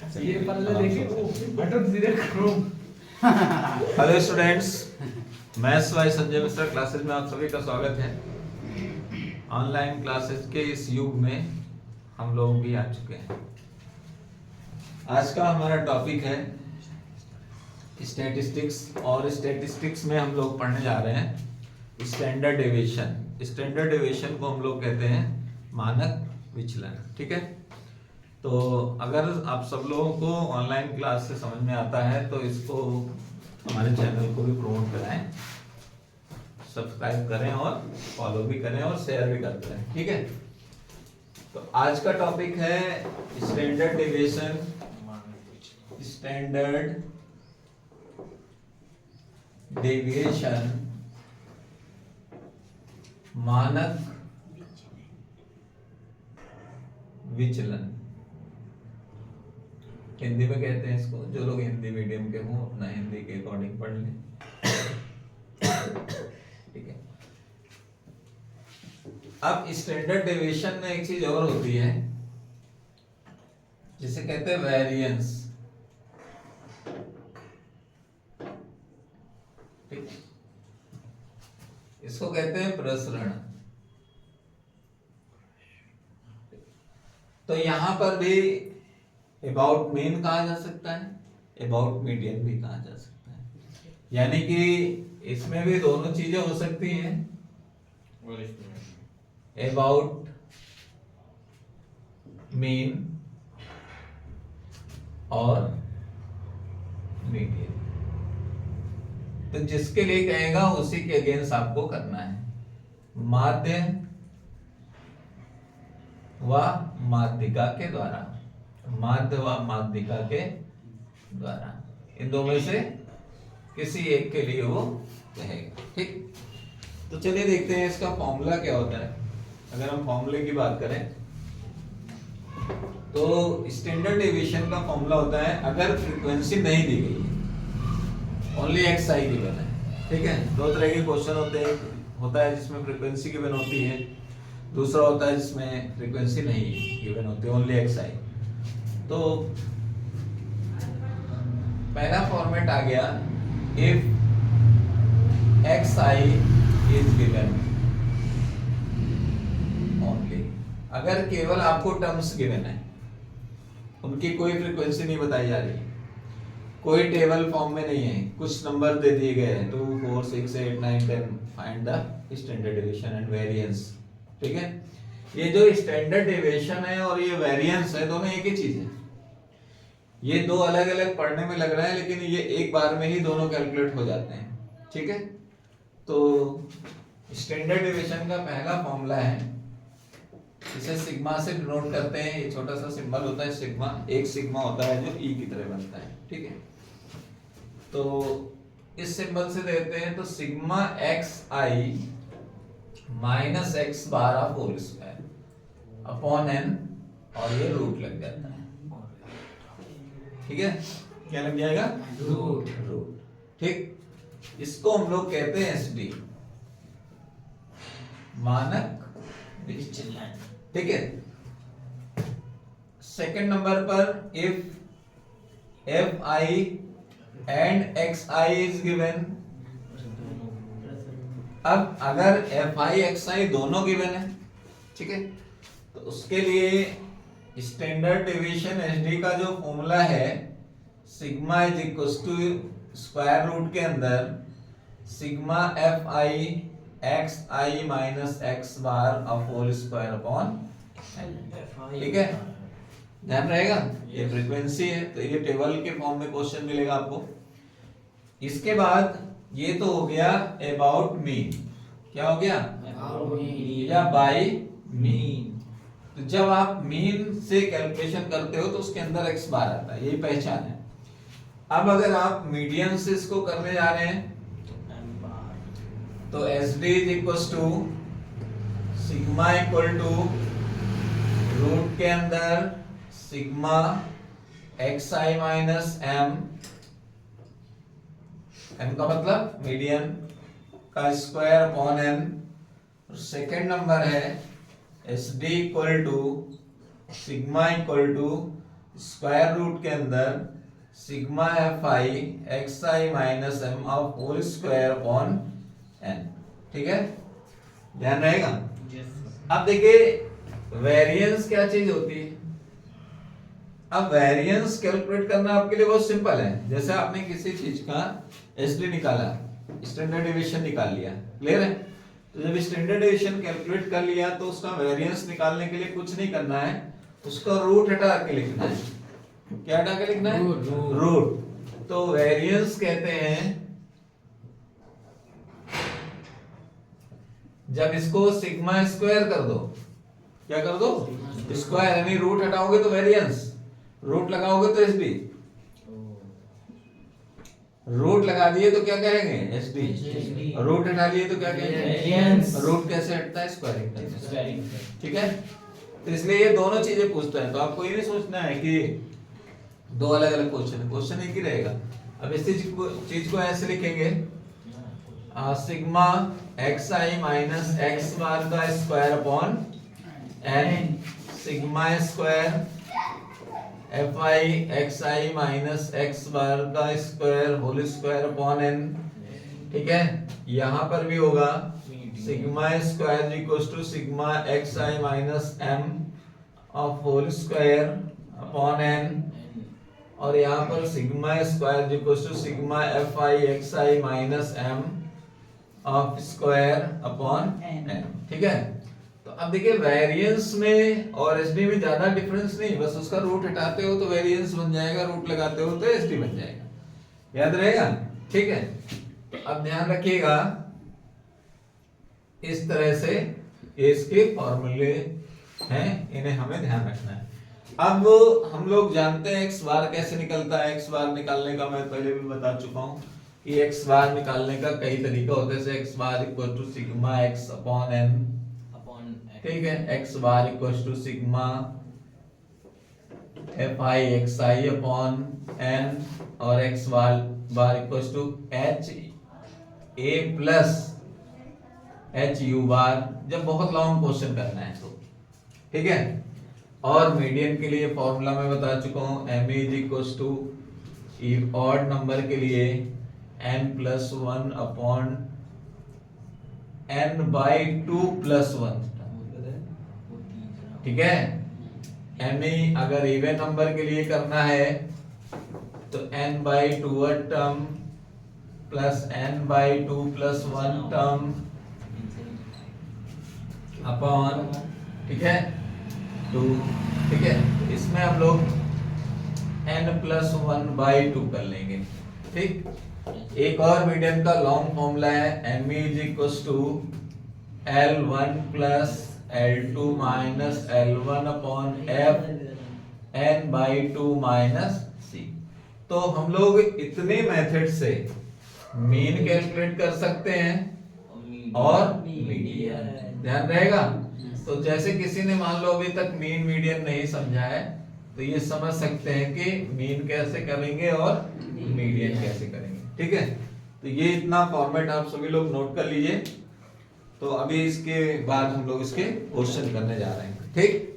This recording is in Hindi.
ये पल्ले देखिए बटन सीधे करो। Hello students, maths by Sanjay Mishra classes में आप सभी का स्वागत है। ऑनलाइन क्लासेस के इस युग में हम लोग भी आ चुके हैं। आज का हमारा टॉपिक है स्टैटिस्टिक्स, और स्टैटिस्टिक्स में हम लोग पढ़ने जा रहे हैं स्टैंडर्ड डेविएशन। स्टैंडर्ड डेविएशन को हम लोग कहते हैं मानक विचलन। ठीक है, तो अगर आप सब लोगों को ऑनलाइन क्लास से समझ में आता है तो इसको हमारे चैनल को भी प्रमोट कराएं, सब्सक्राइब करें और फॉलो भी करें और शेयर भी करते रहें। ठीक है, तो आज का टॉपिक है स्टैंडर्ड डेविएशन। स्टैंडर्ड डेविएशन मानक विचलन, हिंदी में कहते हैं इसको। जो लोग हिंदी मीडियम के हों अपना हिंदी के अकॉर्डिंग पढ़ लें। ठीक है, अब स्टैंडर्ड डेविएशन में एक चीज और होती है जिसे कहते हैं वेरिएंस। ठीक है, इसको कहते हैं प्रसरण। तो यहां पर भी अबाउट मीन कहा जा सकता है, अबाउट मीडियन भी कहा जा सकता है। यानी कि इसमें भी दोनों चीजें हो सकती हैं, अबाउट मीन और मीडियन। तो जिसके लिए कहेगा उसी के अगेंस्ट आपको करना है। माध्य व माध्यिका के द्वारा, माध्य व माध्यिका के द्वारा, इन दो में से किसी एक के लिए वो कहेगा। ठीक, तो चलिए देखते हैं इसका फॉर्मूला क्या होता है। अगर हम फॉर्मूले की बात करें तो स्टैंडर्ड डेविएशन का फॉर्मूला होता है, अगर फ्रीक्वेंसी नहीं दी गई है, ओनली एक्स आई गिवन है। ठीक है, दो तरह के क्वेश्चन होता है जिसमें फ्रीक्वेंसी गिवन होती है, दूसरा होता है जिसमें फ्रीक्वेंसी नहीं गिवन होती, ओनली एक्स आई। तो पहला फॉर्मेट आ गया, if x I is given only. अगर केवल आपको टर्म्स गिवन है, उनकी कोई फ्रीक्वेंसी नहीं बताई जा रही, कोई टेबल फॉर्म में नहीं है, कुछ नंबर दे दिए गए हैं 2 4 6 8 9 10, find the standard deviation and variance. ठीक है, ये जो स्टैंडर्ड डेविएशन है और ये वेरिएंस है, दोनों एक ही चीज है। ये दो अलग अलग पढ़ने में लग रहा है, लेकिन ये एक बार में ही दोनों कैलकुलेट हो जाते हैं। ठीक है, तो स्टैंडर्ड डेविएशन का पहला फॉर्मूला है, इसे सिग्मा से डिनोट करते हैं। ये छोटा सा सिंबल होता है सिग्मा, एक सिग्मा होता है जो ई की तरह बनता है। ठीक है, तो इस सिंबल से देते हैं, तो सिग्मा एक्स आई minus x bar whole square upon n, और ये रूट लग जाता है। ठीक है, क्या लग जाएगा? रूट। ठीक, इसको हम लोग कहते हैं एसडी, मानक विचलन। ठीक है, सेकंड नंबर पर if F I and x I is given. अब अगर एफ आई एक्स आई दोनों गिवन है, ठीक है, तो उसके लिए स्टैंडर्ड डेविएशन एसडी का जो फॉर्मूला है, sigma is equal to square root के अंदर sigma F I x I minus x bar of whole square upon. ठीक है, ध्यान रहेगा, ये फ्रीक्वेंसी है, तो ये टेबल के फॉर्म में क्वेश्चन मिलेगा आपको। इसके बाद ये तो हो गया अबाउट मीन। क्या हो गया? या बाय मीन। तो जब आप मीन से कैलकुलेशन करते हो तो उसके अंदर एक्स बार आता है, यही पहचान है। अब अगर आप मीडियन से इसको करने जा रहे हैं तो S D is equal to sigma equal to root के अंदर सिग्मा एक्स आई माइनस एम, एम का मतलब मीडियन का square upon n. Second number है S D equal to sigma equal to square root के अंदर sigma F I x I minus m of whole square upon n. ठीक है, ध्यान रहेगा। अब देखिए वेरिएंस क्या चीज होती है। अब वेरिएंस कैलकुलेट करना आपके लिए बहुत सिंपल है। जैसे आपने किसी चीज का एसडी निकाला, स्टैंडर्ड डेविएशन निकाल लिया, क्लियर है। तो जब स्टैंडर्ड डेविएशन कैलकुलेट कर लिया तो उसका वेरिएंस निकालने के लिए कुछ नहीं करना है, उसका रूट हटा के लिखना है। क्या हटा के लिखना है? रूट। तो वेरिएंस कहते हैं जब इसको सिग्मा स्क्वायर कर दो, क्या कर दो? स्क्वायर, यानी रूट हटाओगे तो वेरिएंस, रूट लगाओगे तो एसडी, रूट लगा दिए तो क्या कहेंगे? एसडी। रूट हटा लिए तो क्या कहेंगे? वेरिएंस। रूट कैसे हटता है? स्क्वायरिंग। ठीक है, तो इसलिए ये दोनों चीजें पूछता है। तो आपको ये नहीं सोचना है कि दो अलग अलग क्वेश्चन है, क्वेश्चन एक ही रहेगा। अब इस चीज को ऐसे लिखेंगे, सिग्मा एक्स आई माइनस एक्स बार का square upon n sigma square f आई एक्स आई माइनस एक्स बार का square whole square upon n. ठीक है, यहां पर भी होगा sigma square equals to sigma x I minus m of whole square upon n, और यहाँ पर sigma square equals to sigma F I x I minus m of square upon n. ठीक है, तो अब देखिए वेरिएंस में और एसडी में ज्यादा डिफरेंस नहीं, बस उसका रूट हटाते हो तो वेरिएंस बन जाएगा, रूट लगाते हो तो एसडी बन जाएगा। याद रहेगा? ठीक है, तो अब ध्यान रखिएगा इस तरह से ये इसके फॉर्मूले हैं, इन्हें हमें ध्यान रखना है। अब हम लोग जानते हैं एक्स बार कैसे निकलता है। एक्स बार निकालने का मैं पहले भी बता चुका हूं कि एक्स बार निकालने का कई तरीका होता है। जैसे x bar equal to sigma x upon n, ठीक है, x bar equal to sigma F I x i upon n, और x bar equal to h a plus h u bar, जब बहुत लॉन्ग क्वेश्चन करना है तो। ठीक है, और मीडियन के लिए फॉर्मूला मैं बता चुका हूं, M is equal to odd number के लिए n plus one upon n by two plus one. ठीक है, एम अगर इवन नंबर के लिए करना है तो n by to term plus n by two plus one term upon, ठीक है, 2। ठीक है, तो इसमें हम लोग n plus one by two कर लेंगे। ठीक, एक और मीडियम का लॉन्ग फॉर्मूला है, m is equal to L1 plus L2 minus L1 upon F n by two minus C। तो हम लोग इतने मेथड से मीन कैलकुलेट कर सकते हैं और मीडियन, ध्यान रहेगा। तो जैसे किसी ने मान लो अभी तक मीन मीडियन नहीं समझा है तो ये समझ सकते हैं कि मीन कैसे करेंगे और मीडियन कैसे करेंगे। ठीक है, तो ये इतना फॉर्मेट आप सभी लोग नोट कर लीजिए। तो अभी इसके बाद हम लोग इसके क्वेश्चन करने जा रहे हैं। ठीक।